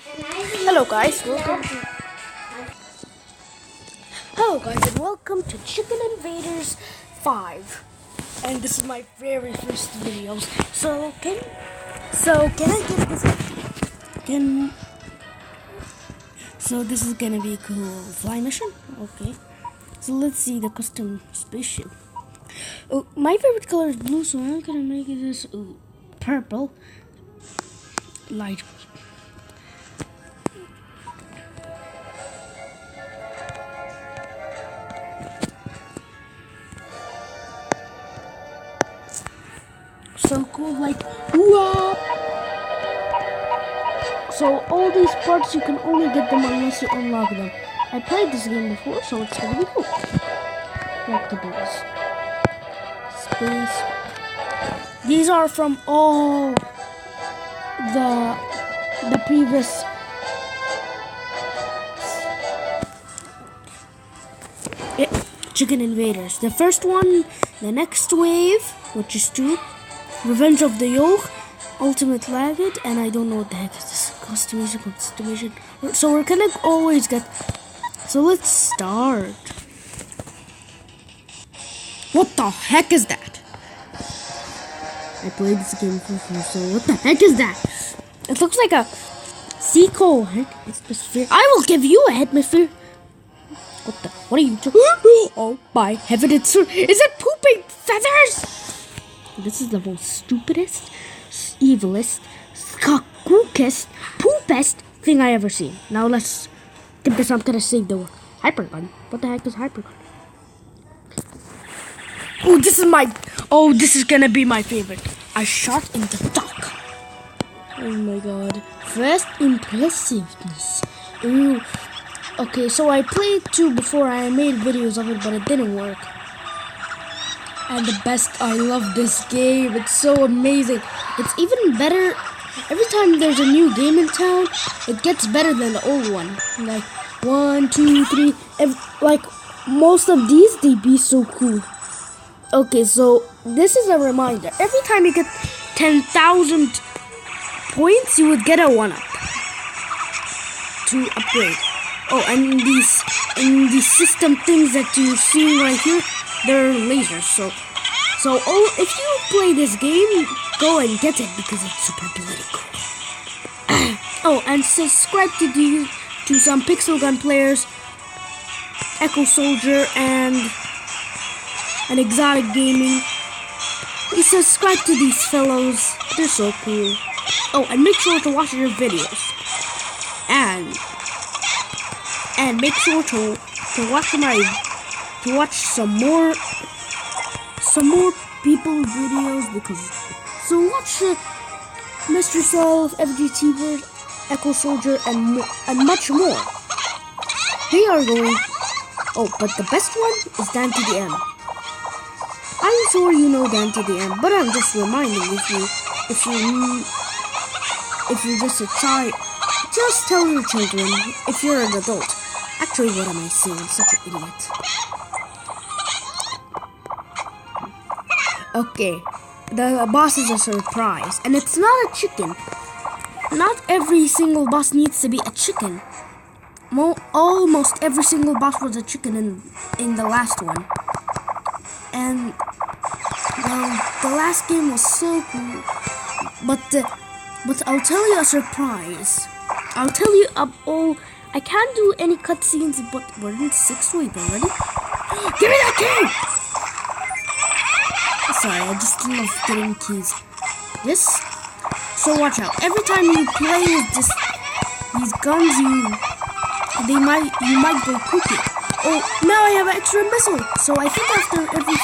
Hello guys, and welcome to Chicken Invaders 5. And this is my very first video. Can I get this? Can So this is gonna be a cool fly mission? Okay. So let's see the custom spaceship. Oh, my favorite color is blue, so I'm gonna make this purple. Light. So cool, like, whoa! So all these parts, you can only get them unless you unlock them. I played this game before, so it's gonna be cool. Collectibles. Space. These are from all the previous Chicken Invaders. The first one, the next wave, which is 2, Revenge of the Yoke, Ultimate Lagged, and I don't know what the heck is this. Customization. So we're gonna always get. So let's start. What the heck is that? I played this game before, so what the heck is that? It looks like a sequel atmosphere. I will give you a atmosphere. What are you doing? Oh my heaven, is it pooping feathers? This is the most stupidest, evilest, skookest, poopest thing I ever seen. Now let's get this. I'm gonna save the hypergun. What the heck is hypergun? Oh, this is gonna be my favorite. I shot in the dark. Oh my god. First impressiveness. Ooh. Okay, so I played 2 before. I made videos of it, but it didn't work. And the best, I love this game. It's so amazing. It's even better. Every time there's a new game in town, it gets better than the old one. Like 1, 2, 3. Like most of these, they be so cool. Okay, so this is a reminder. Every time you get 10,000 points, you would get a 1-up to upgrade. Oh, and these system things that you see right here, they're lasers. So if you play this game, go and get it because it's super bloody cool. Oh, and subscribe to some Pixel Gun players, Echo Soldier, and an Exotic Gaming. Please subscribe to these fellows. They're so cool. Oh, and make sure to watch their videos. And make sure to watch some more people videos because watch Mr. Self, FGT Bird, Echo Soldier, and much more. They are going. Oh, but the best one is Dan to the M. I'm sure you know Dan to the M, but I'm just reminding if you're just a child, just tell your children. If you're an adult. Actually, what am I saying? I'm such an idiot. Okay, the boss is a surprise, and it's not a chicken. Not every single boss needs to be a chicken. Almost every single boss was a chicken in the last one. And the last game was so cool. But I'll tell you a surprise. I'll tell you I can't do any cutscenes, but we're in 6th wave already. Give me that key! Sorry, I just love getting keys. This. So watch out. Every time you play with these guns, you might go poopy. Oh, now I have an extra missile. So I think after every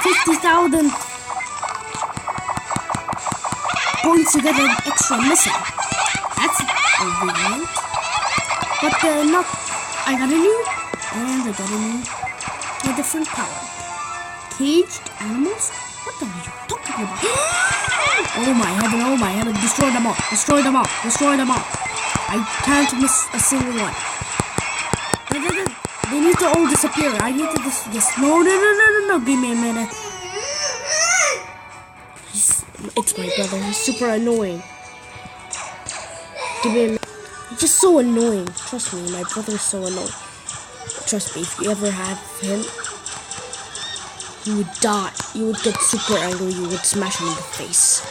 50,000 points, you get an extra missile. That's convenient. But not. I got a different power. Caged animals? What the are you talking about? Oh my heaven, destroy them all. I can't miss a single one. They need to all disappear. I need to no, give me a minute. It's my brother. He's super annoying. Give me a minute. He's just so annoying. Trust me, my brother's so annoying. Trust me, if you ever have him, you would die. You would get super angry. You would smash him in the face.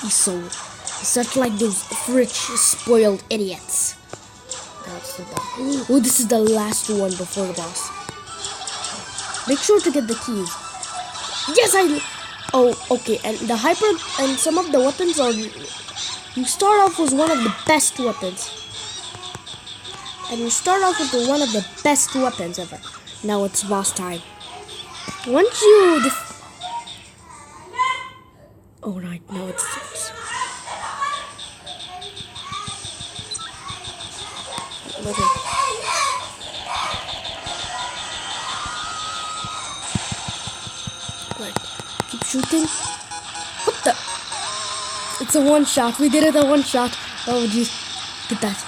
He's such like those rich, spoiled idiots. That's the boss. Oh, this is the last one before the boss. Make sure to get the keys. Yes, Oh, okay. And the hyper and some of the weapons are. You start off with one of the best weapons. And you start off with one of the best weapons ever. Now it's boss time. Once you... Oh, right. Now it's... Okay. Right. Keep shooting. What the? It's a one shot. We did it a one shot. Oh, jeez. Get that.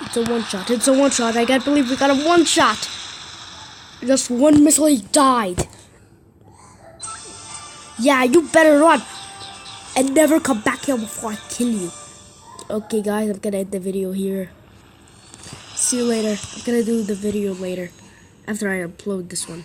It's a one shot. It's a one shot. I can't believe we got a one shot. Just one missile, he died. Yeah, you better run. And never come back here before I kill you. Okay, guys, I'm gonna end the video here. See you later. I'm gonna do the video later. After I upload this one.